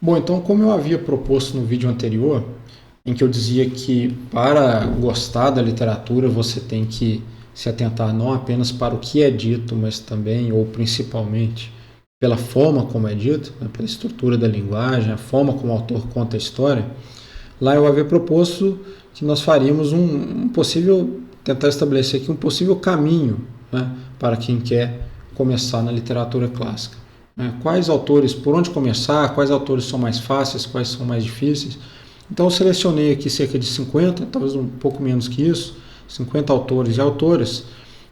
Bom, então, como eu havia proposto no vídeo anterior, em que eu dizia que para gostar da literatura você tem que se atentar não apenas para o que é dito, mas também, ou principalmente, pela forma como é dito, né, pela estrutura da linguagem, a forma como o autor conta a história. Lá eu havia proposto que nós faríamos tentar estabelecer aqui um possível caminho, né, para quem quer começar na literatura clássica. Quais autores, por onde começar, quais autores são mais fáceis, quais são mais difíceis. Então eu selecionei aqui cerca de 50, talvez um pouco menos que isso, 50 autores e autoras,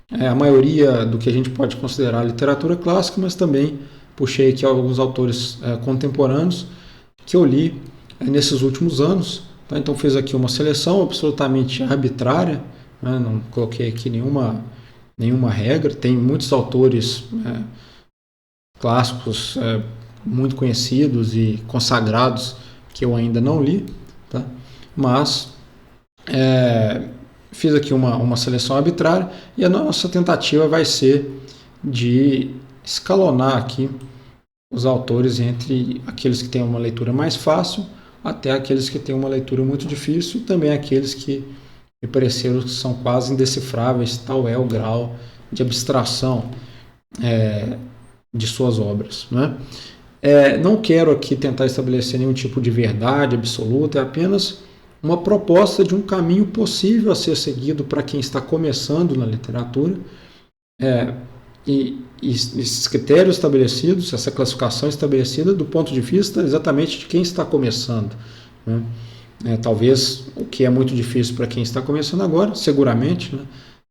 a maioria do que a gente pode considerar literatura clássica, mas também puxei aqui alguns autores contemporâneos que eu li nesses últimos anos. Tá? Então fiz aqui uma seleção absolutamente arbitrária, né? Não coloquei aqui nenhuma regra. Tem muitos autores clássicos muito conhecidos e consagrados que eu ainda não li, tá? Mas fiz aqui uma seleção arbitrária e a nossa tentativa vai ser de escalonar aqui os autores entre aqueles que têm uma leitura mais fácil até aqueles que têm uma leitura muito difícil e também aqueles que me pareceram que são quase indecifráveis, tal é o grau de abstração de suas obras, né? Não quero aqui tentar estabelecer nenhum tipo de verdade absoluta, é apenas uma proposta de um caminho possível a ser seguido para quem está começando na literatura, e esses critérios estabelecidos, essa classificação estabelecida do ponto de vista exatamente de quem está começando, né? Talvez o que é muito difícil para quem está começando agora, seguramente, né,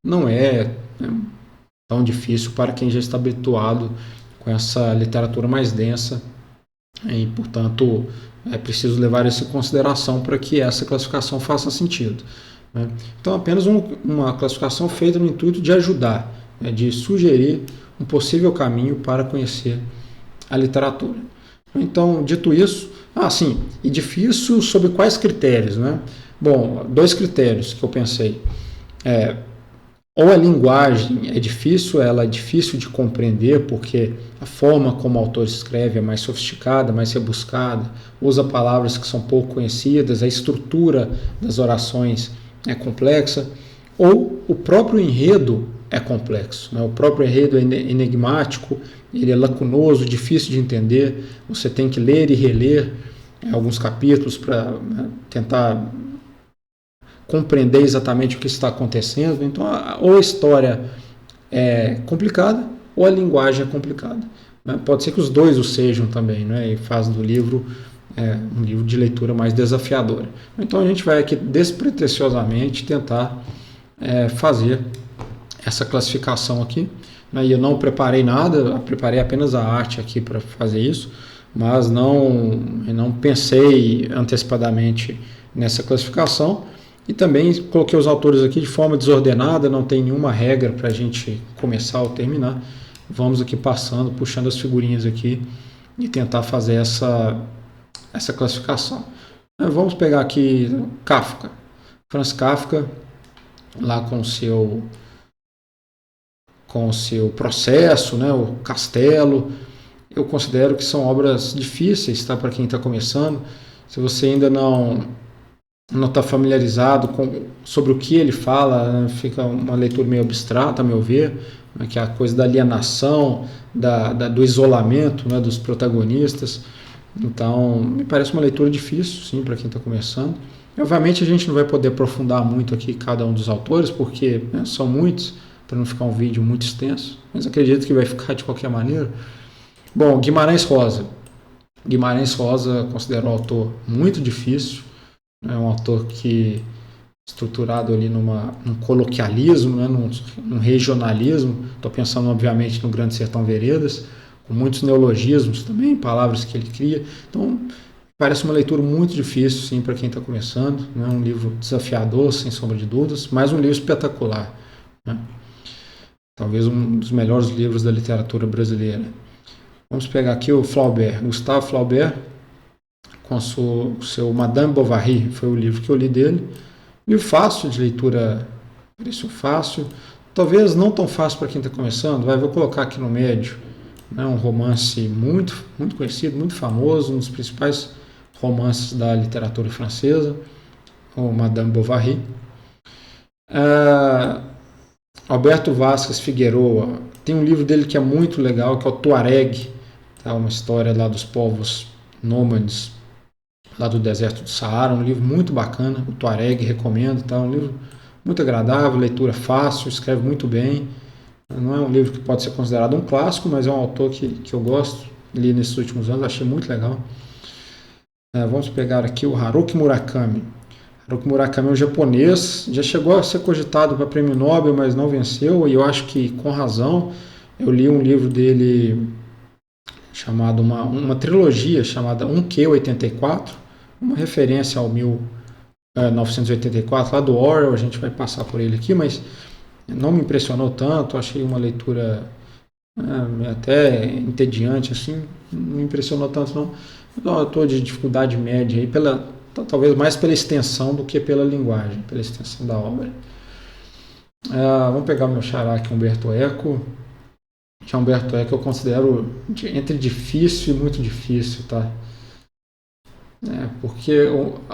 não é tão difícil para quem já está habituado com essa literatura mais densa e, portanto, é preciso levar isso em consideração para que essa classificação faça sentido, né? Então, apenas uma classificação feita no intuito de ajudar, de sugerir um possível caminho para conhecer a literatura. Então, dito isso, sim, e difícil sob quais critérios, né? Bom, dois critérios que eu pensei. Ou a linguagem é difícil, ela é difícil de compreender, porque a forma como o autor escreve é mais sofisticada, mais rebuscada, usa palavras que são pouco conhecidas, a estrutura das orações é complexa, ou o próprio enredo é complexo, né? O próprio enredo é enigmático, ele é lacunoso, difícil de entender, você tem que ler e reler alguns capítulos para tentar compreender exatamente o que está acontecendo. Então, ou a história é complicada, ou a linguagem é complicada, né? Pode ser que os dois o sejam também, né? E faz do livro um livro de leitura mais desafiadora. Então, a gente vai aqui despretensiosamente tentar fazer essa classificação aqui, né? E eu não preparei nada, eu preparei apenas a arte aqui para fazer isso, mas não pensei antecipadamente nessa classificação. E também coloquei os autores aqui de forma desordenada, não tem nenhuma regra para a gente começar ou terminar. Vamos aqui passando, puxando as figurinhas aqui e tentar fazer essa classificação. Vamos pegar aqui Kafka. Franz Kafka, lá com o seu Processo, né, o Castelo. Eu considero que são obras difíceis, tá, para quem está começando. Se você ainda não está familiarizado sobre o que ele fala, né, fica uma leitura meio abstrata, a meu ver, né, que é a coisa da alienação, do isolamento, né, dos protagonistas. Então, me parece uma leitura difícil, sim, para quem está começando. Obviamente, a gente não vai poder aprofundar muito aqui cada um dos autores, porque são muitos, para não ficar um vídeo muito extenso, mas acredito que vai ficar de qualquer maneira. Bom, Guimarães Rosa. Guimarães Rosa considero um autor muito difícil, é um autor que estruturado ali num coloquialismo, né, num regionalismo. Estou pensando, obviamente, no Grande Sertão Veredas, com muitos neologismos também, palavras que ele cria. Então, parece uma leitura muito difícil, sim, para quem está começando. É um livro desafiador, sem sombra de dúvidas, mas um livro espetacular, né? Talvez um dos melhores livros da literatura brasileira. Vamos pegar aqui o Flaubert, Gustave Flaubert, com o seu Madame Bovary, foi o livro que eu li dele. Livro fácil de leitura, preço fácil, talvez não tão fácil para quem está começando. Vou colocar aqui no médio, né, um romance muito conhecido, muito famoso, um dos principais romances da literatura francesa, o Madame Bovary. Alberto Vasquez Figueroa tem um livro dele que é muito legal, que é o Tuareg, tá? Uma história lá dos povos nômades lá do deserto do Saara, um livro muito bacana, o Tuareg, recomendo, tá? Um livro muito agradável, leitura fácil, escreve muito bem. Não é um livro que pode ser considerado um clássico, mas é um autor que eu gosto, li nesses últimos anos, achei muito legal. Vamos pegar aqui o Haruki Murakami. Haruki Murakami é um japonês, já chegou a ser cogitado para prêmio Nobel, mas não venceu, e eu acho que com razão. Eu li um livro dele chamado uma trilogia chamada 1Q84, uma referência ao 1984, lá do Orwell, a gente vai passar por ele aqui, mas não me impressionou tanto, achei uma leitura até entediante, assim, não me impressionou tanto não. Eu estou de dificuldade média aí, talvez mais pela extensão do que pela linguagem, pela extensão da obra. Vamos pegar o meu xará aqui, Umberto Eco. Que Umberto Eco eu considero entre difícil e muito difícil, tá? Porque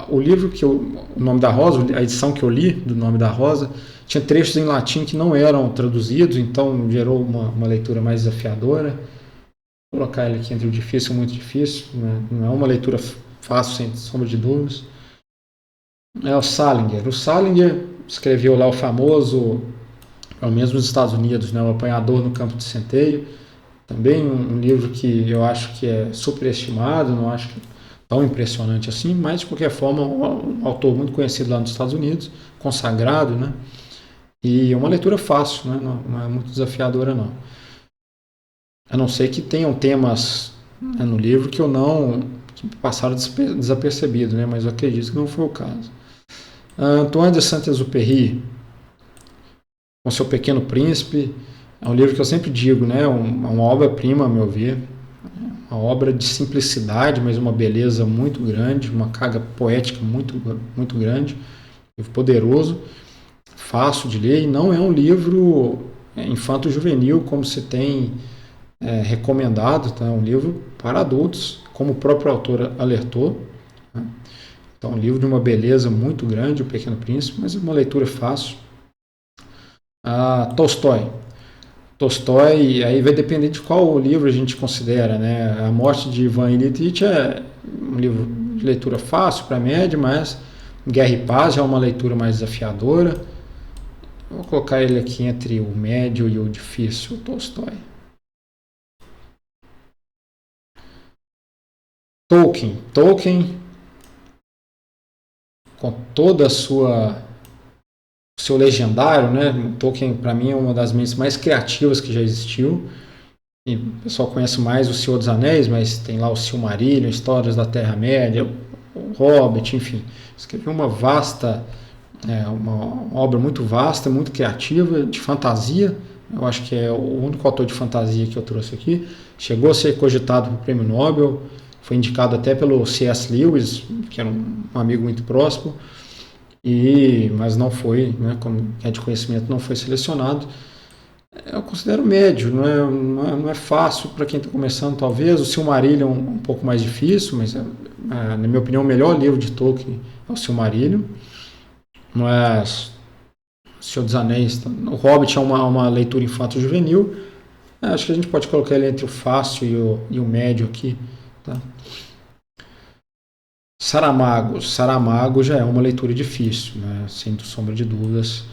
o livro o Nome da Rosa, a edição que eu li do Nome da Rosa, tinha trechos em latim que não eram traduzidos, então gerou uma leitura mais desafiadora. Vou colocar ele aqui entre o difícil e muito difícil, né? Não é uma leitura fácil, sem sombra de dúvidas. É o Salinger. O Salinger escreveu lá o famoso, pelo menos nos Estados Unidos, né, o Apanhador no Campo de Centeio. Também um livro que eu acho que é superestimado, não acho que tão impressionante assim, mas de qualquer forma um autor muito conhecido lá nos Estados Unidos, consagrado, né? E é uma leitura fácil, né? Não é muito desafiadora não. A não ser que tenham temas, né, no livro que que passaram desapercebidos, né? Mas eu acredito que não foi o caso. Antoine de Saint-Exupéry, com Seu Pequeno Príncipe, é um livro que eu sempre digo, né? Uma obra-prima, a meu ver. Uma obra de simplicidade, mas uma beleza muito grande, uma carga poética muito grande, um livro poderoso, fácil de ler, e não é um livro infanto-juvenil, como se tem recomendado, tá? É um livro para adultos, como o próprio autor alertou. Tá? Então, um livro de uma beleza muito grande, O Pequeno Príncipe, mas uma leitura fácil. Tolstói, aí vai depender de qual livro a gente considera, né? A Morte de Ivan Ilitch é um livro de leitura fácil para média, mas Guerra e Paz já é uma leitura mais desafiadora. Vou colocar ele aqui entre o médio e o difícil, o Tolstói. Tolkien, com toda a seu legendário, né? Tolkien, para mim, é uma das mentes mais criativas que já existiu. E o pessoal conhece mais o Senhor dos Anéis, mas tem lá o Silmarillion, Histórias da Terra-média, o Hobbit, enfim. Escreveu uma obra muito vasta, muito criativa, de fantasia. Eu acho que é o único autor de fantasia que eu trouxe aqui. Chegou a ser cogitado para o Prêmio Nobel, foi indicado até pelo C.S. Lewis, que era um amigo muito próximo, mas não foi, né, como é de conhecimento, não foi selecionado. Eu considero médio, não é fácil para quem está começando, talvez. O Silmarillion é um pouco mais difícil, mas na minha opinião o melhor livro de Tolkien é o Silmarillion. Mas O Senhor dos Anéis, o Hobbit é uma leitura infanto-juvenil. Acho que a gente pode colocar ele entre o fácil e o médio aqui. Tá? Saramago já é uma leitura difícil, né? Sem sombra de dúvidas.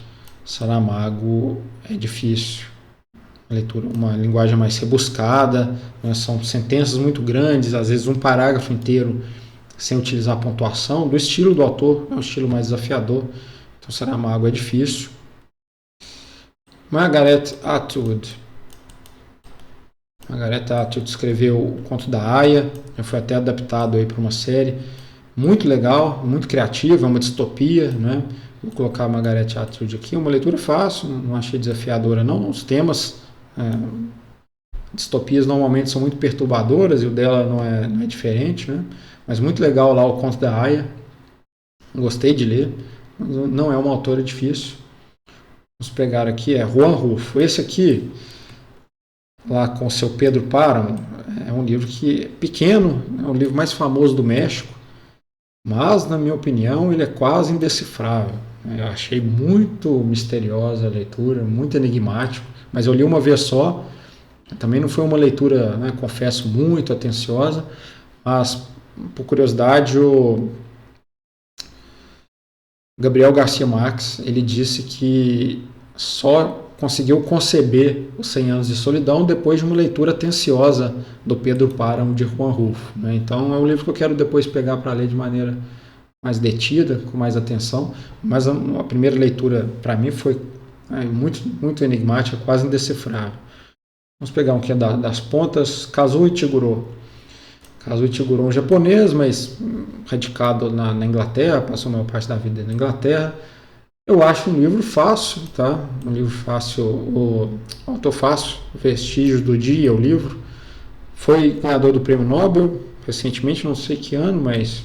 Saramago é difícil. Uma linguagem mais rebuscada, né? São sentenças muito grandes, às vezes um parágrafo inteiro sem utilizar pontuação. Do estilo do autor, é um estilo mais desafiador. Então, Saramago é difícil. Margaret Atwood escreveu O Conto da Aia, foi até adaptado para uma série. Muito legal, muito criativa, uma distopia, né? Vou colocar a Margaret Atwood aqui, uma leitura fácil, não achei desafiadora não. Os temas, distopias normalmente são muito perturbadoras e o dela não é diferente, né? Mas muito legal lá O Conto da Aia, gostei de ler, mas não é uma autora difícil. Vamos pegar aqui, Juan Rulfo. Esse aqui lá com o seu Pedro Páramo. É um livro que é pequeno, é o livro mais famoso do México, mas, na minha opinião, ele é quase indecifrável. Eu achei muito misteriosa a leitura, muito enigmático, mas eu li uma vez só. Também não foi uma leitura, né, confesso, muito atenciosa, mas, por curiosidade, o Gabriel Garcia Marques, ele disse que só conseguiu conceber os 100 Anos de Solidão depois de uma leitura atenciosa do Pedro Páramo de Juan Rulfo. Né? Então é um livro que eu quero depois pegar para ler de maneira mais detida, com mais atenção, mas a primeira leitura para mim foi muito enigmática, quase indecifrável. Vamos pegar um que é das pontas, Kazuo Ichiguro. Kazuo Ichiguro é um japonês, mas radicado na Inglaterra, passou a maior parte da vida na Inglaterra. Eu acho um livro fácil, tá? Um livro fácil, o autor fácil, Vestígios do Dia, o livro. Foi ganhador do Prêmio Nobel, recentemente, não sei que ano, mas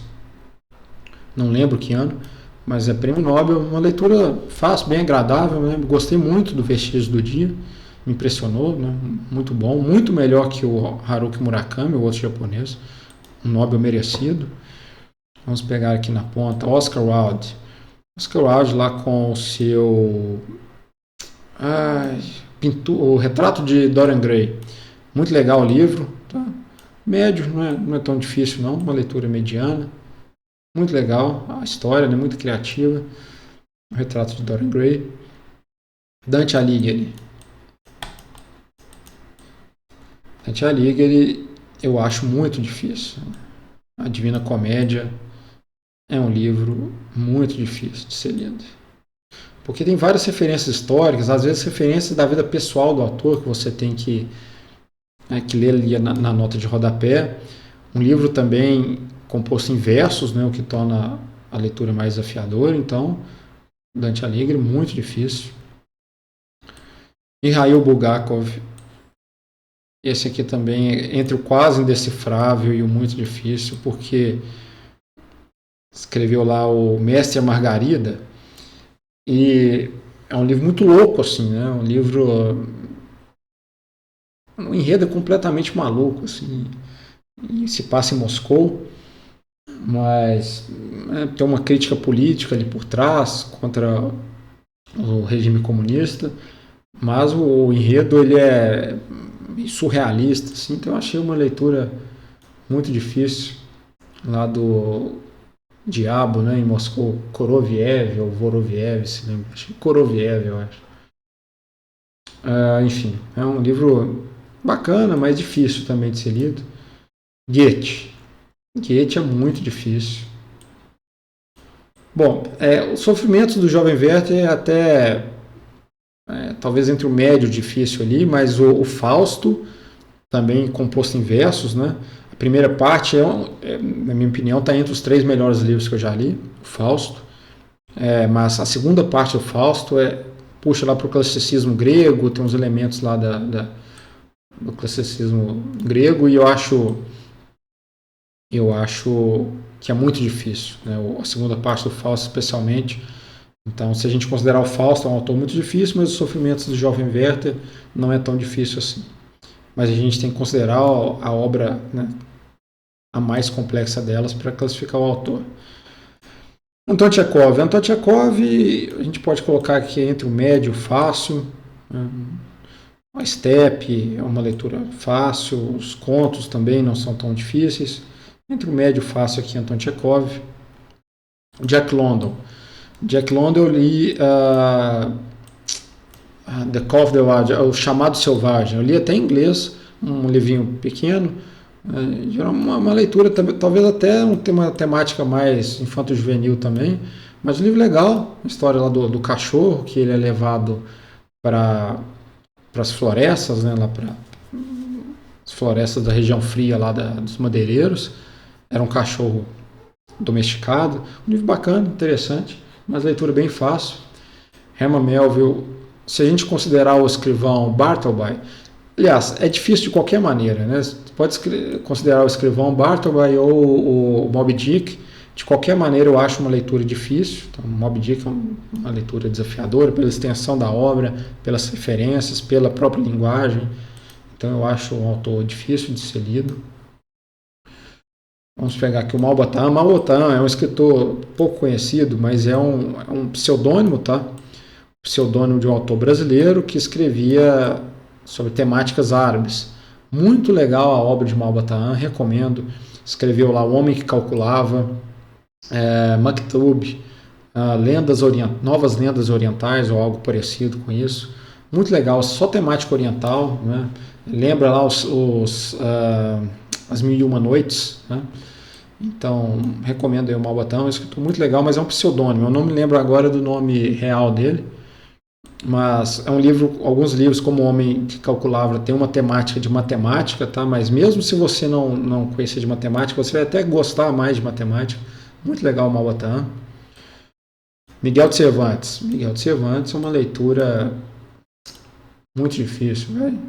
não lembro que ano, mas é Prêmio Nobel, uma leitura fácil, bem agradável, né? Gostei muito do Vestígios do Dia, me impressionou, né? Muito bom, muito melhor que o Haruki Murakami, o outro japonês, um Nobel merecido. Vamos pegar aqui na ponta, Oscar Wilde. Oscar Wilde lá com o seu o Retrato de Dorian Gray. Muito legal o livro, tá? Médio, não é tão difícil não, uma leitura mediana. Muito legal, a história, né, muito criativa. O Retrato de Dorian Gray. Dante Alighieri. Dante Alighieri eu acho muito difícil. A Divina Comédia é um livro muito difícil de ser lido. Porque tem várias referências históricas, às vezes referências da vida pessoal do autor, que você tem que ler ali na nota de rodapé. Um livro também composto em versos, né, o que torna a leitura mais desafiadora. Então, Dante Alighieri, muito difícil. Mikhail Bulgakov. Esse aqui também é entre o quase indecifrável e o muito difícil, porque escreveu lá o Mestre e a Margarida, e é um livro muito louco, assim, né? Um livro, um enredo completamente maluco, assim, e se passa em Moscou, mas tem uma crítica política ali por trás contra o regime comunista, mas o enredo ele é surrealista, assim, então eu achei uma leitura muito difícil lá do Diabo, né, em Moscou, Koroviev ou Voroviev, se lembra? Acho que Koroviev, eu acho. Enfim, é um livro bacana, mas difícil também de ser lido. Goethe. Goethe é muito difícil. Bom, os sofrimentos do jovem Werther é até talvez entre o médio e o difícil ali, mas o Fausto, também composto em versos, né? A primeira parte, na minha opinião, está entre os 3 melhores livros que eu já li, o Fausto. Mas a segunda parte do Fausto puxa lá para o classicismo grego, tem uns elementos lá do classicismo grego, e eu acho que é muito difícil, né? A segunda parte do Fausto, especialmente. Então, se a gente considerar o Fausto, é um autor muito difícil, mas os sofrimentos do jovem Werther não é tão difícil assim. Mas a gente tem que considerar a obra, né, a mais complexa delas para classificar o autor. Anton Tchekov. Anton Tchekov a gente pode colocar aqui entre o médio e o fácil. A Steppe é uma leitura fácil, os contos também não são tão difíceis. Entre o médio e o fácil aqui, Anton Tchekov. Jack London. Jack London eu li The Call of the Wild, o Chamado Selvagem. Eu li até em inglês, um livrinho pequeno, uma leitura talvez até uma temática mais infanto-juvenil também, mas um livro legal, a história lá do cachorro, que ele é levado para as florestas, né, lá para as florestas da região fria lá dos madeireiros. Era um cachorro domesticado, um livro bacana, interessante, mas leitura bem fácil. Herman Melville, se a gente considerar o escrivão Bartleby, aliás, é difícil de qualquer maneira, né? Você pode considerar o escrivão Bartleby ou o Moby Dick, de qualquer maneira eu acho uma leitura difícil. Então, Moby Dick é uma leitura desafiadora pela extensão da obra, pelas referências, pela própria linguagem. então eu acho um autor difícil de ser lido. Vamos pegar aqui o Malbatan. Malbatan é um escritor pouco conhecido, mas é um pseudônimo, tá? Pseudônimo de um autor brasileiro que escrevia sobre temáticas árabes. Muito legal a obra de Malbatan, recomendo. Escreveu lá O Homem que Calculava, Maktub, Novas Lendas Orientais ou algo parecido com isso. Muito legal, só temática oriental, né? Lembra lá As Mil e Uma Noites, né? Então, recomendo aí o Malbatan, é um escritor muito legal, mas é um pseudônimo. Eu não me lembro agora do nome real dele, mas é um livro, alguns livros como O Homem que Calculava tem uma temática de matemática, tá? Mas mesmo se você não conhecer de matemática, você vai até gostar mais de matemática. Muito legal o Malbatan. Miguel de Cervantes. Miguel de Cervantes é uma leitura muito difícil, velho.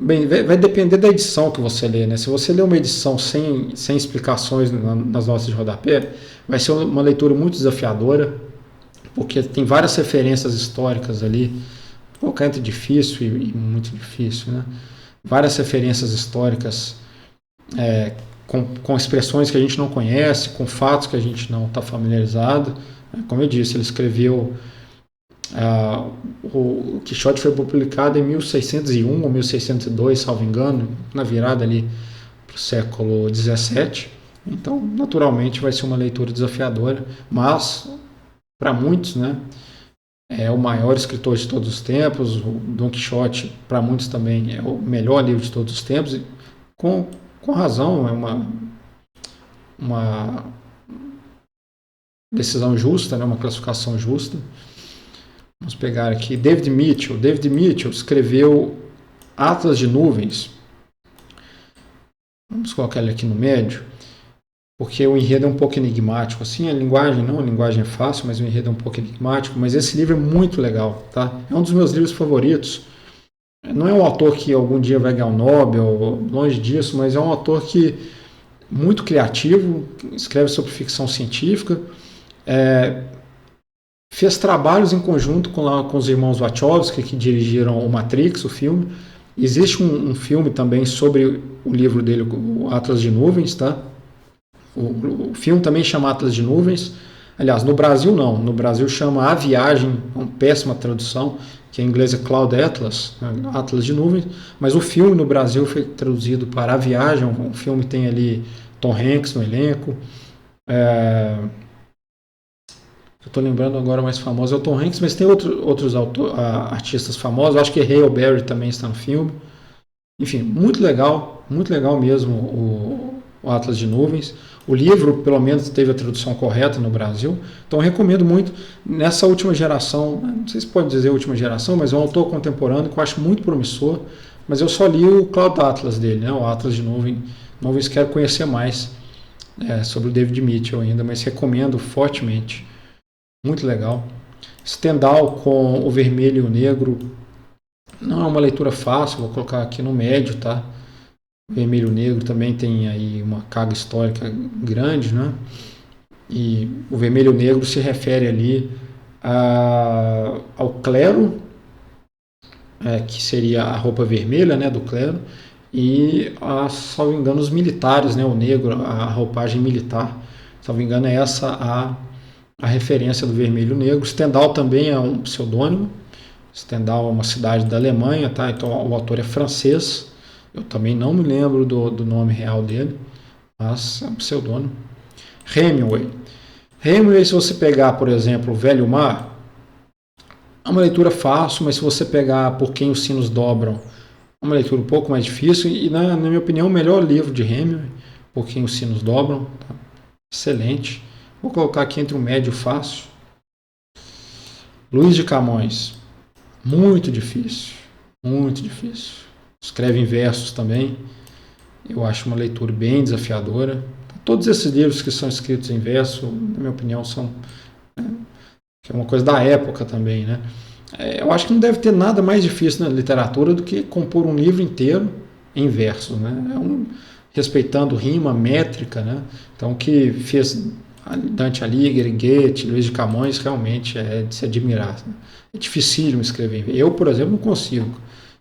Bem, vai depender da edição que você lê, né? Se você lê uma edição sem explicações nas notas de rodapé, vai ser uma leitura muito desafiadora, porque tem várias referências históricas ali, vou colocar entre difícil e muito difícil, né? Várias referências históricas com expressões que a gente não conhece, com fatos que a gente não está familiarizado. Como eu disse, ele escreveu... o Quixote foi publicado em 1601 ou 1602, salvo engano, na virada ali para o século XVII. Então, naturalmente, vai ser uma leitura desafiadora, mas para muitos, né, é o maior escritor de todos os tempos. O Dom Quixote, para muitos também, é o melhor livro de todos os tempos, e com razão, é uma decisão justa, né, uma classificação justa. Vamos pegar aqui David Mitchell. David Mitchell escreveu Atlas de Nuvens. Vamos colocar ele aqui no médio, porque o enredo é um pouco enigmático. Assim, a linguagem não, a linguagem é fácil, mas o enredo é um pouco enigmático. Mas esse livro é muito legal, tá? É um dos meus livros favoritos. Não é um autor que algum dia vai ganhar o Nobel, longe disso, mas é um autor que muito criativo, escreve sobre ficção científica. Fez trabalhos em conjunto com os irmãos Wachowski, que dirigiram o Matrix, o filme. Existe um filme também sobre o livro dele, o Atlas de Nuvens, tá? O filme também chama Atlas de Nuvens. Aliás, no Brasil não. No Brasil chama A Viagem, uma péssima tradução, que em inglês é Cloud Atlas, né? Atlas de Nuvens. Mas o filme no Brasil foi traduzido para A Viagem. O filme tem ali Tom Hanks no elenco. Eu estou lembrando agora o mais famoso é o Tom Hanks, mas tem outros artistas famosos. Eu acho que Hale Berry também está no filme. Enfim, muito legal mesmo o Atlas de Nuvens. O livro, pelo menos, teve a tradução correta no Brasil. Então, eu recomendo muito. Nessa última geração, não sei se pode dizer última geração, mas é um autor contemporâneo que eu acho muito promissor. Mas eu só li o Cloud Atlas dele, né? O Atlas de Nuvens. Quero conhecer mais sobre o David Mitchell ainda, mas recomendo fortemente. Muito legal. Stendhal com o Vermelho e o Negro. Não é uma leitura fácil, vou colocar aqui no médio, tá? O Vermelho e o Negro também tem aí uma carga histórica grande, né? E o Vermelho e o Negro se refere ali ao clero, que seria a roupa vermelha, né, do clero, e, salvo engano, os militares, né, o negro, a roupagem militar. Salvo engano, é essa a referência do Vermelho e o Negro. Stendhal também é um pseudônimo. Stendhal é uma cidade da Alemanha, tá? Então o autor é francês. Eu também não me lembro do nome real dele, mas é um pseudônimo. Hemingway, se você pegar, por exemplo, O Velho Mar, é uma leitura fácil, mas se você pegar Por Quem os Sinos Dobram, é uma leitura um pouco mais difícil. E na minha opinião, o melhor livro de Hemingway, Por Quem os Sinos Dobram, tá? Excelente. Vou colocar aqui entre o médio e o fácil. Luís de Camões. Muito difícil. Muito difícil. Escreve em versos também. Eu acho uma leitura bem desafiadora. Todos esses livros que são escritos em verso, na minha opinião, são que é uma coisa da época também, né? Eu acho que não deve ter nada mais difícil na literatura do que compor um livro inteiro em versos, né? Respeitando rima, métrica, né? Então, o que fez Dante Alighieri, Goethe, Luís de Camões, realmente é de se admirar. É dificílimo escrever. Eu, por exemplo, não consigo.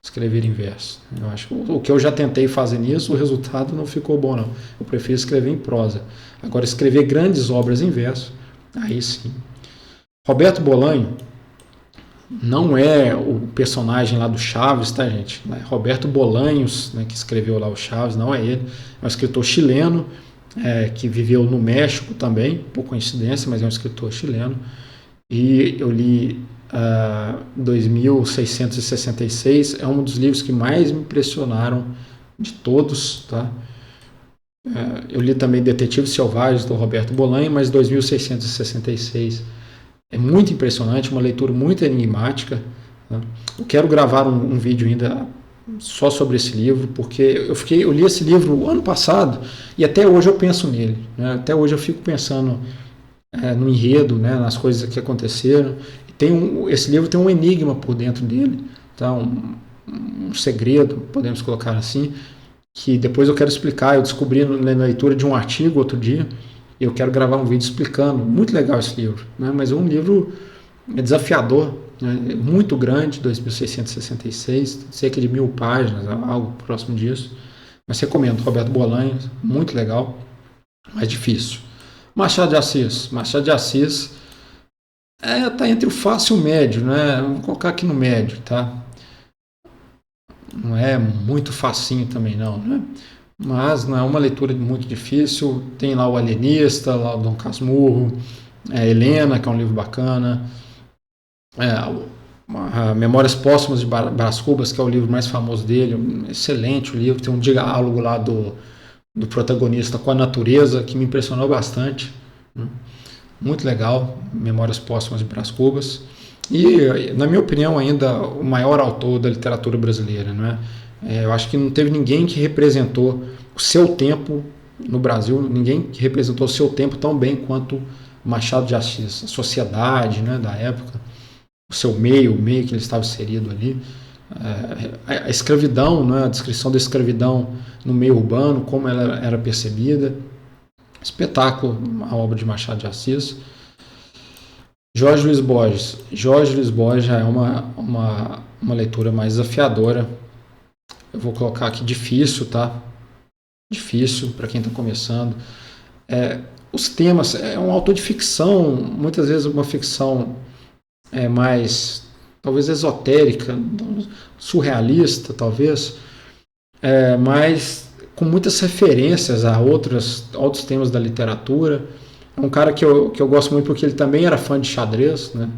escrever em verso. Eu acho que o que eu já tentei fazer nisso, o resultado não ficou bom, não. Eu prefiro escrever em prosa. Agora, escrever grandes obras em verso, aí sim. Roberto Bolanho não é o personagem lá do Chaves, tá, gente? Roberto Bolanhos, né, que escreveu lá o Chaves, não é ele. É um escritor chileno, que viveu no México também, por coincidência, mas é um escritor chileno. E eu li 2666, é um dos livros que mais me impressionaram de todos, tá? Eu li também Detetives Selvagens, do Roberto Bolanho, mas 2666 é muito impressionante, uma leitura muito enigmática. Tá? Eu quero gravar um vídeo ainda só sobre esse livro, porque eu li esse livro ano passado e até hoje eu penso nele. Né? Até hoje eu fico pensando no enredo, né? Nas coisas que aconteceram. Esse livro tem um enigma por dentro dele, tá? Um segredo, podemos colocar assim, que depois eu quero explicar. Eu descobri na leitura de um artigo outro dia, e eu quero gravar um vídeo explicando. Muito legal esse livro, né? Mas é um livro desafiador, né? Muito grande, 2666, cerca de 1000 páginas, algo próximo disso. Mas recomendo, Roberto Bolanho, muito legal, mas difícil. Machado de Assis. Machado de Assis tá entre o fácil e o médio, né? Vamos colocar aqui no médio, tá? Não é muito facinho também não, né? Mas não é uma leitura muito difícil. Tem lá o Alienista, lá o Dom Casmurro, Helena, que é um livro bacana, Memórias Póstumas de Brás Cubas, que é o livro mais famoso dele, um excelente livro. Tem um diálogo lá do protagonista com a natureza que me impressionou bastante, né? Muito legal, Memórias Póstumas de Brás Cubas. E, na minha opinião, ainda o maior autor da literatura brasileira, né? Eu acho que não teve ninguém que representou o seu tempo no Brasil, ninguém que representou o seu tempo tão bem quanto Machado de Assis. A sociedade, né, da época, o seu meio, o meio que ele estava inserido ali, a escravidão, né, a descrição da escravidão no meio urbano, como ela era percebida. Espetáculo a obra de Machado de Assis. Jorge Luiz Borges. Jorge Luiz Borges já é uma leitura mais desafiadora. Eu vou colocar aqui difícil, tá? Difícil para quem está começando. Os temas, é um autor de ficção, muitas vezes uma ficção mais, talvez esotérica, surrealista, talvez, mas com muitas referências a outros temas da literatura. É um cara que eu gosto muito porque ele também era fã de xadrez, né?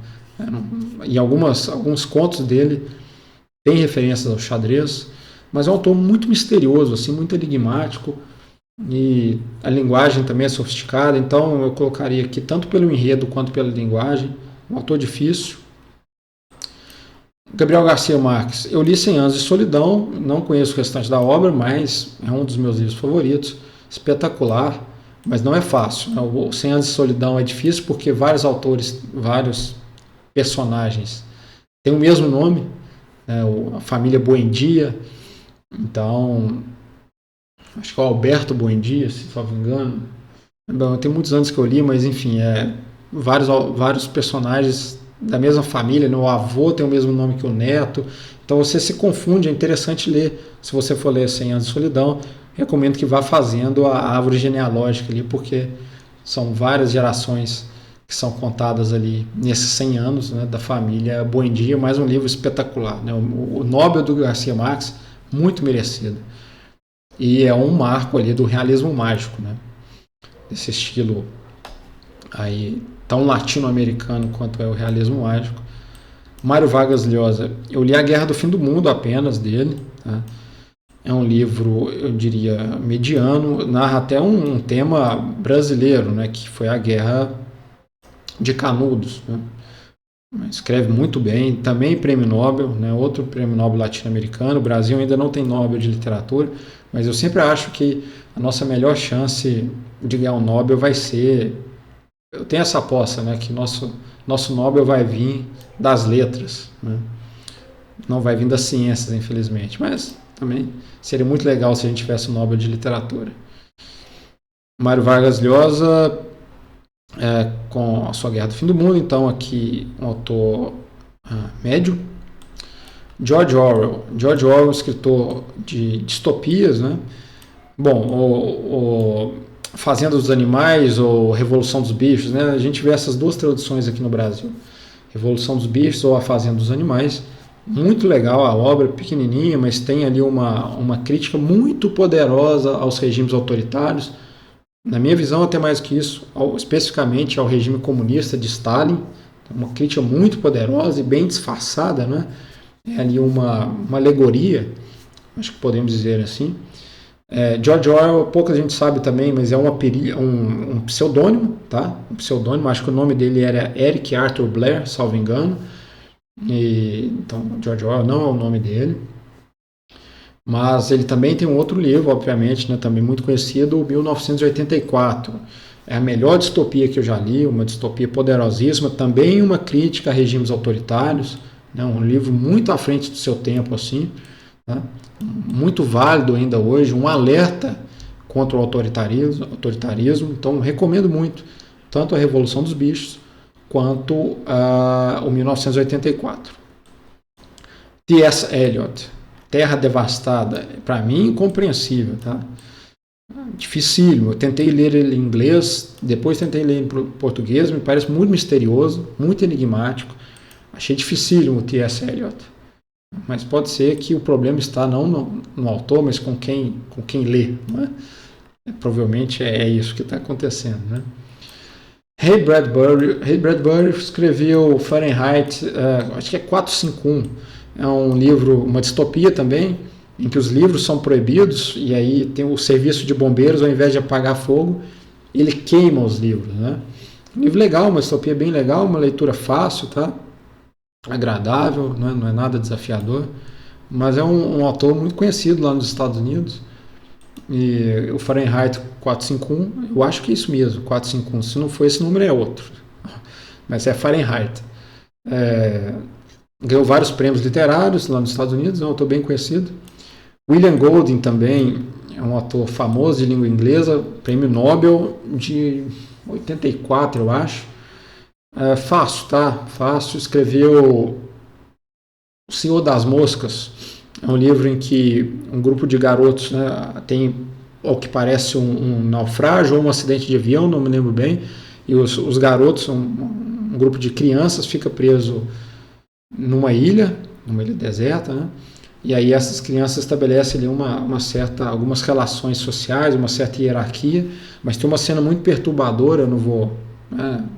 E alguns contos dele têm referências ao xadrez, mas é um autor muito misterioso, assim, muito enigmático, e a linguagem também é sofisticada. Então eu colocaria aqui, tanto pelo enredo quanto pela linguagem, um autor difícil. Gabriel Garcia Marques. Eu li 100 Anos de Solidão, não conheço o restante da obra, mas é um dos meus livros favoritos, espetacular, mas não é fácil. O 100 Anos de Solidão é difícil porque vários autores, vários personagens têm o mesmo nome, né? A família Buendia, então acho que é o Alberto Buendia, se não me engano. Bom, tem muitos anos que eu li, mas enfim, vários personagens da mesma família, né? O avô tem o mesmo nome que o neto, então você se confunde. É interessante ler. Se você for ler 100 Anos de Solidão, recomendo que vá fazendo a árvore genealógica ali, porque são várias gerações que são contadas ali nesses 100 anos, né, da família Buendia. Mais um livro espetacular, né? O Nobel do Garcia Marques, muito merecido, e é um marco ali do realismo mágico, né? Desse estilo aí tão latino-americano quanto é o realismo mágico. Mário Vargas Llosa. Eu li A Guerra do Fim do Mundo apenas dele, tá? É um livro, eu diria, mediano, narra até um tema brasileiro, né, que foi a Guerra de Canudos, né? Escreve muito bem, também prêmio Nobel, né, outro prêmio Nobel latino-americano. O Brasil ainda não tem Nobel de literatura, mas eu sempre acho que a nossa melhor chance de ganhar um Nobel vai ser... Eu tenho essa aposta, né, que nosso Nobel vai vir das letras, né? Não vai vir das ciências, infelizmente, mas também seria muito legal se a gente tivesse um Nobel de literatura. Mário Vargas Llosa, com a sua Guerra do Fim do Mundo, então aqui um autor médio. George Orwell. George Orwell, escritor de distopias, né? Bom, o Fazenda dos Animais ou Revolução dos Bichos, né? A gente vê essas duas traduções aqui no Brasil. Revolução dos Bichos ou A Fazenda dos Animais. Muito legal a obra, pequenininha, mas tem ali uma crítica muito poderosa aos regimes autoritários. Na minha visão, até mais que isso, especificamente ao regime comunista de Stalin. Uma crítica muito poderosa e bem disfarçada, né? É ali uma alegoria, acho que podemos dizer assim. George Orwell, pouca gente sabe também, mas é um pseudônimo, tá? Um pseudônimo, acho que o nome dele era Eric Arthur Blair, salvo engano. Então, George Orwell não é o nome dele. Mas ele também tem um outro livro, obviamente, né, também muito conhecido, 1984. É a melhor distopia que eu já li, uma distopia poderosíssima, também uma crítica a regimes autoritários, né, um livro muito à frente do seu tempo, assim, né, muito válido ainda hoje, um alerta contra o autoritarismo. Então, recomendo muito, tanto a Revolução dos Bichos, quanto o 1984. T.S. Eliot, Terra Devastada, para mim incompreensível, tá? Dificílimo. Eu tentei ler ele em inglês, depois tentei ler em português, me parece muito misterioso, muito enigmático. Achei dificílimo o T.S. Eliot. Mas pode ser que o problema está não no autor, mas com quem lê, não é? Provavelmente é isso que está acontecendo, né? Ray Bradbury escreveu Fahrenheit, acho que é 451. É um livro, uma distopia também, em que os livros são proibidos, e aí tem o serviço de bombeiros, ao invés de apagar fogo, ele queima os livros, né? Um livro legal, uma distopia bem legal, uma leitura fácil, tá? Agradável, né? Não é nada desafiador, mas é um autor muito conhecido lá nos Estados Unidos. E o Fahrenheit 451, eu acho que é isso mesmo, 451. Se não for esse número, é outro. Mas é Fahrenheit. Ganhou vários prêmios literários lá nos Estados Unidos, é um autor bem conhecido. William Golding também é um autor famoso de língua inglesa, prêmio Nobel de 84, eu acho. Fácil, tá? Fácil. Escreveu O Senhor das Moscas. É um livro em que um grupo de garotos, né, tem ao que parece um naufrágio ou um acidente de avião, não me lembro bem, e os garotos, um grupo de crianças, fica preso numa ilha deserta, né? E aí essas crianças estabelecem ali algumas relações sociais, uma certa hierarquia, mas tem uma cena muito perturbadora, eu não vou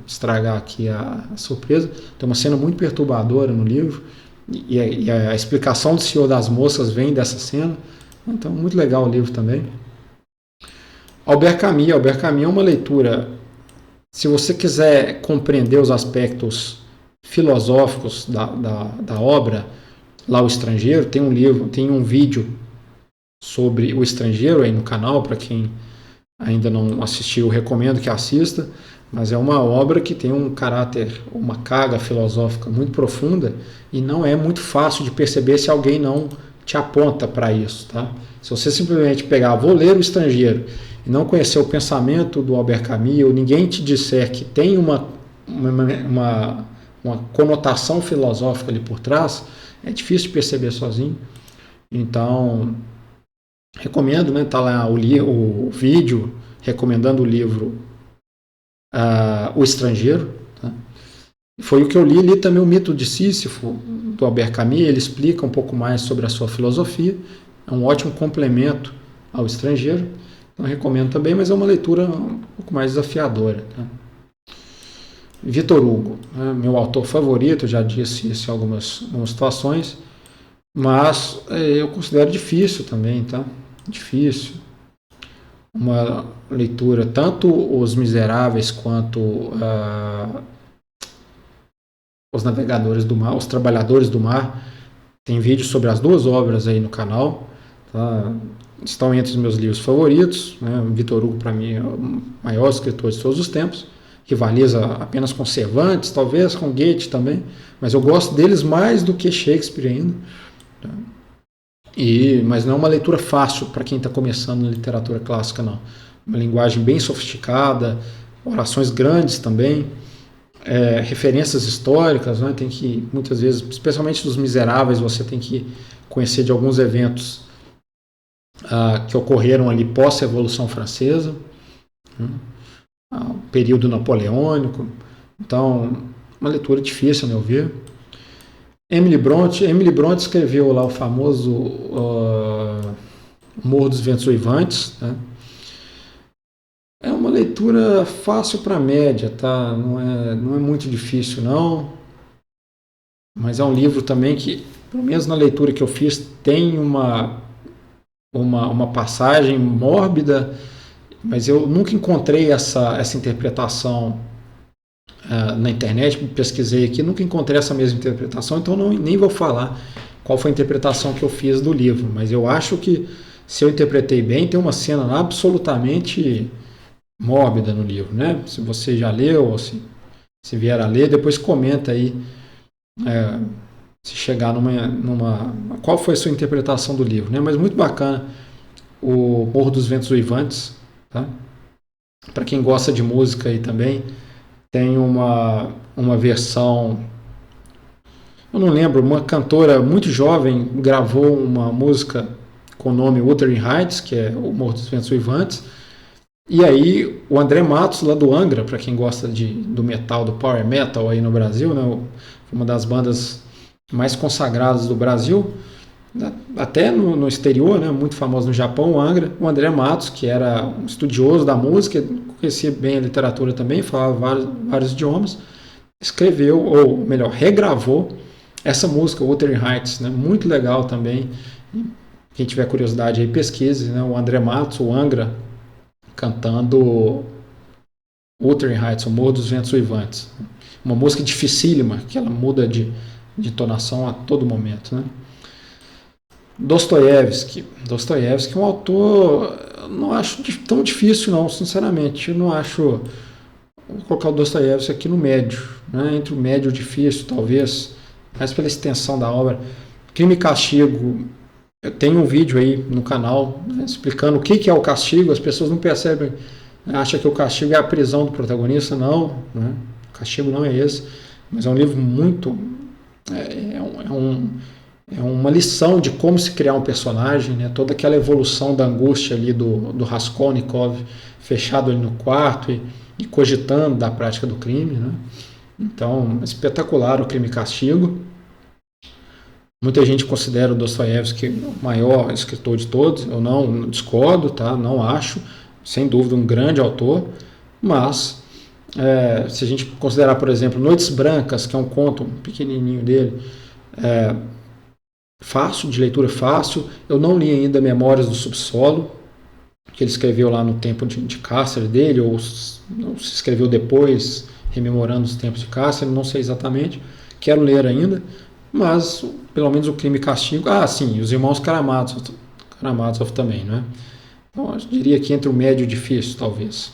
estragar aqui a surpresa, tem uma cena muito perturbadora no livro, e a explicação do Senhor das Moscas vem dessa cena, então muito legal o livro também. Albert Camus é uma leitura, se você quiser compreender os aspectos filosóficos da obra, lá O Estrangeiro, tem um vídeo sobre O Estrangeiro aí no canal, para quem ainda não assistiu, recomendo que assista, mas é uma obra que tem um caráter, uma carga filosófica muito profunda e não é muito fácil de perceber se alguém não te aponta para isso, tá? Se você simplesmente pegar, vou ler O Estrangeiro e não conhecer o pensamento do Albert Camus, ou ninguém te disser que tem uma conotação filosófica ali por trás, é difícil de perceber sozinho. Então, recomendo, né? Tá lá o vídeo recomendando o livro O Estrangeiro. Tá? Foi o que eu li também o Mito de Sísifo, do Albert Camus. Ele explica um pouco mais sobre a sua filosofia. É um ótimo complemento ao Estrangeiro. Então, recomendo também, mas é uma leitura um pouco mais desafiadora. Tá? Victor Hugo, meu autor favorito, já disse isso em algumas situações, mas eu considero difícil também, tá? Difícil. Uma leitura, tanto Os Miseráveis quanto Os Navegadores do Mar, Os Trabalhadores do Mar. Tem vídeo sobre as duas obras aí no canal, tá? Estão entre os meus livros favoritos, né? Victor Hugo, para mim, é o maior escritor de todos os tempos. Rivaliza apenas com Cervantes, talvez com Goethe também, mas eu gosto deles mais do que Shakespeare ainda. Mas não é uma leitura fácil para quem está começando na literatura clássica, não. Uma linguagem bem sofisticada, orações grandes também. referências históricas, né? Tem que, muitas vezes, especialmente dos Miseráveis, você tem que conhecer de alguns eventos que ocorreram ali pós-Revolução Francesa, né? O período napoleônico. Então, uma leitura difícil, a meu ver. Emily Brontë escreveu lá o famoso Morro dos Ventos Uivantes, né? É uma leitura fácil para média, tá? Não é muito difícil, não. Mas é um livro também que, pelo menos na leitura que eu fiz, tem uma passagem mórbida, mas eu nunca encontrei essa interpretação na internet, pesquisei aqui, nunca encontrei essa mesma interpretação, então nem vou falar qual foi a interpretação que eu fiz do livro, mas eu acho que, se eu interpretei bem, tem uma cena absolutamente mórbida no livro, né? Se você já leu, ou se vier a ler, depois comenta aí se chegar numa qual foi a sua interpretação do livro, né? Mas muito bacana o Morro dos Ventos Uivantes, tá? Para quem gosta de música aí também, tem uma versão, eu não lembro, uma cantora muito jovem gravou uma música com o nome Wuthering Heights, que é o Morro dos Ventos Uivantes. E aí o André Matos, lá do Angra, para quem gosta do metal, do power metal aí no Brasil, né, uma das bandas mais consagradas do Brasil, até no exterior, né, muito famoso no Japão, o Angra. O André Matos, que era um estudioso da música, conhecia bem a literatura também, falava vários idiomas, escreveu, ou melhor, regravou essa música, Wuthering Heights, né, muito legal também. Quem tiver curiosidade aí, pesquise, né, o André Matos, o Angra, cantando Wuthering Heights, o Morro dos Ventos Uivantes. Uma música dificílima, que ela muda de entonação a todo momento, né? Dostoiévski é um autor, eu não acho tão difícil não, sinceramente. Eu não acho, vou colocar o Dostoiévski aqui no médio, né? Entre o médio e o difícil, talvez, mas pela extensão da obra. Crime e Castigo, eu tenho um vídeo aí no canal, né, explicando o que é o castigo. As pessoas não percebem, acham que o castigo é a prisão do protagonista. Não, né? O castigo não é esse, mas é um livro muito... É uma lição de como se criar um personagem, né? Toda aquela evolução da angústia ali do Raskolnikov fechado ali no quarto e cogitando da prática do crime, né? Então, espetacular o Crime e Castigo. Muita gente considera o Dostoiévski o maior escritor de todos. Eu não discordo, tá? Não acho, sem dúvida, um grande autor, mas se a gente considerar, por exemplo, Noites Brancas, que é um conto pequenininho dele, fácil, de leitura fácil. Eu não li ainda Memórias do Subsolo, que ele escreveu lá no tempo de cárcere dele, ou se escreveu depois, rememorando os tempos de cárcere, não sei exatamente, quero ler ainda, mas pelo menos o Crime e Castigo, sim, os Irmãos Karamazov também, né? Então, eu diria que entre o médio e o difícil, talvez.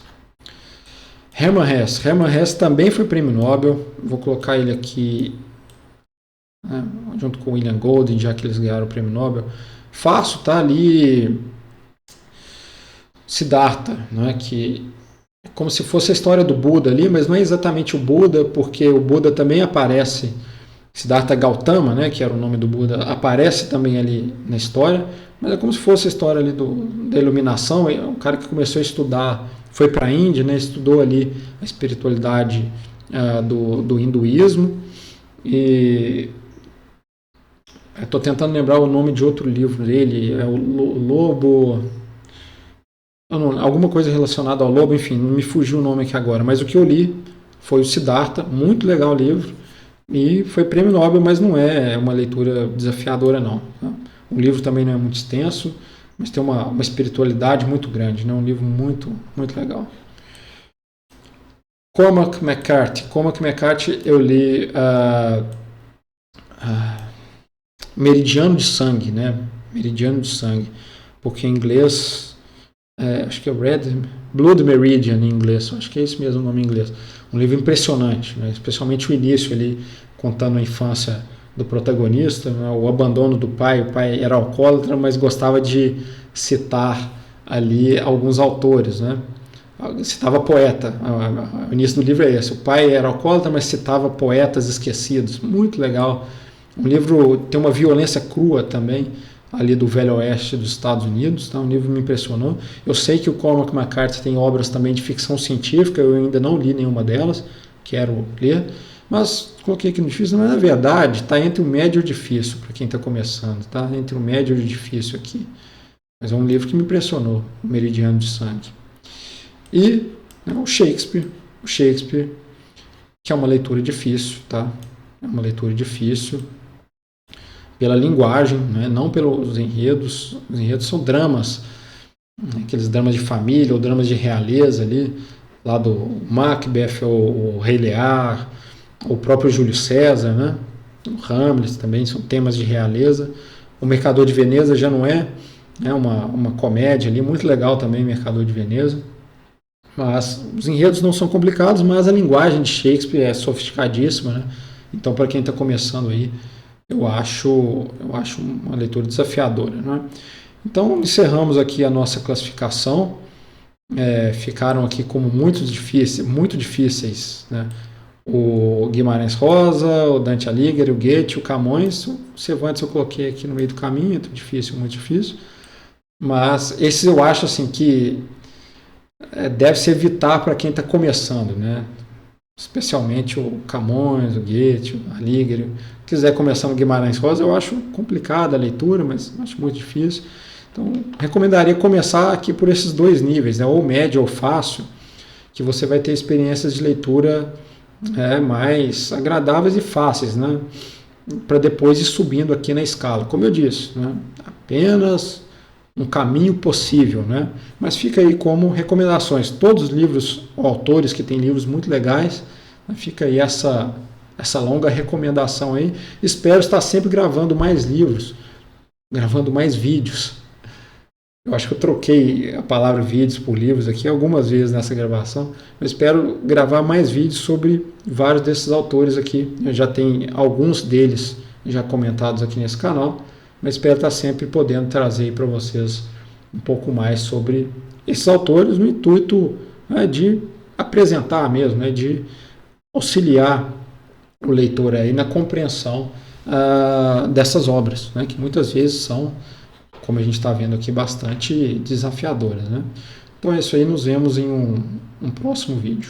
Hermann Hesse também foi prêmio Nobel, vou colocar ele aqui, né, junto com William Golding, já que eles ganharam o prêmio Nobel. Fácil, tá ali Siddhartha, né, que é como se fosse a história do Buda ali, mas não é exatamente o Buda, porque o Buda também aparece, Siddhartha Gautama, né, que era o nome do Buda, aparece também ali na história, mas é como se fosse a história ali da iluminação. É um cara que começou a estudar, foi para a Índia, né, estudou ali a espiritualidade do hinduísmo, e estou tentando lembrar o nome de outro livro dele, é o Lobo, alguma coisa relacionada ao lobo, enfim, não me fugiu o nome aqui agora, mas o que eu li foi o Siddhartha, muito legal o livro, e foi prêmio Nobel, mas não é uma leitura desafiadora não, tá? O livro também não é muito extenso, mas tem uma espiritualidade muito grande, né? Um livro muito, muito legal. Cormac McCarthy, eu li Meridiano de Sangue, né? Meridiano de Sangue, porque em inglês, acho que é Blood Meridian em inglês, acho que é esse mesmo o nome em inglês. Um livro impressionante, né? Especialmente o início ali, contando a infância do protagonista, né? O abandono do pai. O pai era alcoólatra, mas gostava de citar ali alguns autores, né? citava poeta. O início do livro é esse. O pai era alcoólatra, mas citava poetas esquecidos. Muito legal. Um livro tem uma violência crua também, ali do Velho Oeste dos Estados Unidos. Tá? Um livro me impressionou. Eu sei que o Cormac McCarthy tem obras também de ficção científica, eu ainda não li nenhuma delas, quero ler. Mas coloquei aqui no difícil, mas na verdade está entre o médio e o difícil para quem está começando. Tá? Entre o médio e o difícil aqui. Mas é um livro que me impressionou, O Meridiano de Sangue. E o Shakespeare, que é uma leitura difícil, tá? É uma leitura difícil pela linguagem, né? Não pelos enredos. Os enredos são dramas, aqueles dramas de família ou dramas de realeza ali, lá do Macbeth, o Rei Lear, o próprio Júlio César, né? O Hamlet também são temas de realeza. O Mercador de Veneza já não é uma comédia ali, muito legal também, Mercador de Veneza. Mas os enredos não são complicados, mas a linguagem de Shakespeare é sofisticadíssima, né? Então, para quem está começando aí, eu acho uma leitura desafiadora, né? Então, encerramos aqui a nossa classificação. Ficaram aqui como muito difíceis, né? O Guimarães Rosa, o Dante Alighieri, o Goethe, o Camões. O Cervantes eu coloquei aqui no meio do caminho, muito difícil. Mas esses eu acho assim que deve-se evitar para quem está começando, né? Especialmente o Camões, o Goethe, o Alighieri. Se quiser começar no Guimarães Rosa, eu acho complicada a leitura, mas acho muito difícil. Então, recomendaria começar aqui por esses dois níveis, né? Ou médio ou fácil, que você vai ter experiências de leitura mais agradáveis e fáceis, né? Para depois ir subindo aqui na escala. Como eu disse, né? Apenas um caminho possível, né? Mas fica aí como recomendações. Todos os livros, autores que têm livros muito legais, né? Fica aí essa longa recomendação aí. Espero estar sempre gravando mais livros, gravando mais vídeos. Eu acho que eu troquei a palavra vídeos por livros aqui algumas vezes nessa gravação. Eu espero gravar mais vídeos sobre vários desses autores aqui. Eu já tenho alguns deles já comentados aqui nesse canal, mas espero estar sempre podendo trazer para vocês um pouco mais sobre esses autores no intuito de apresentar mesmo, de auxiliar o leitor aí na compreensão dessas obras, que muitas vezes são, como a gente está vendo aqui, bastante desafiadoras. Então é isso aí, nos vemos em um próximo vídeo.